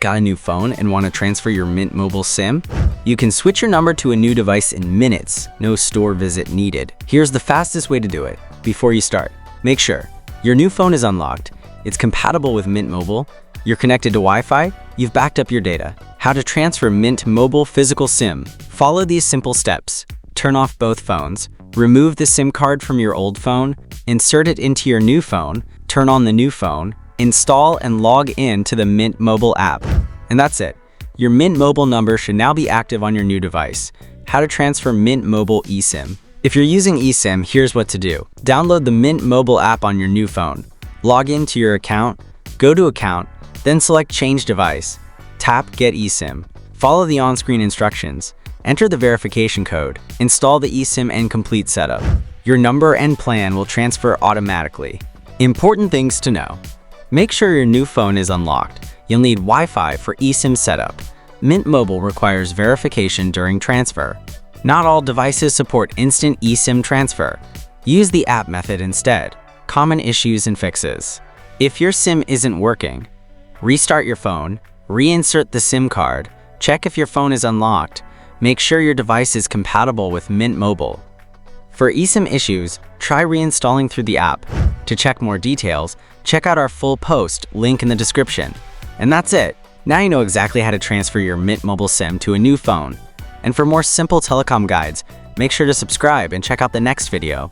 Got a new phone and want to transfer your Mint Mobile SIM? You can switch your number to a new device in minutes, no store visit needed. Here's the fastest way to do it. Before you start, make sure your new phone is unlocked, it's compatible with Mint Mobile, you're connected to Wi-Fi, you've backed up your data. How to transfer Mint Mobile physical SIM. Follow these simple steps. Turn off both phones, remove the SIM card from your old phone, insert it into your new phone, turn on the new phone, install and log in to the Mint Mobile app. And that's it. Your Mint Mobile number should now be active on your new device. How to transfer Mint Mobile eSIM. If you're using eSIM, here's what to do. Download the Mint Mobile app on your new phone. Log into your account, go to Account, then select Change Device. Tap Get eSIM. Follow the on-screen instructions. Enter the verification code. Install the eSIM and complete setup. Your number and plan will transfer automatically. Important things to know. Make sure your new phone is unlocked. You'll need Wi-Fi for eSIM setup. Mint Mobile requires verification during transfer. Not all devices support instant eSIM transfer. Use the app method instead. Common issues and fixes. If your SIM isn't working, restart your phone, reinsert the SIM card, check if your phone is unlocked, make sure your device is compatible with Mint Mobile. For eSIM issues, try reinstalling through the app. To check more details, check out our full post, link in the description. And that's it. Now you know exactly how to transfer your Mint Mobile SIM to a new phone. And for more simple telecom guides, make sure to subscribe and check out the next video.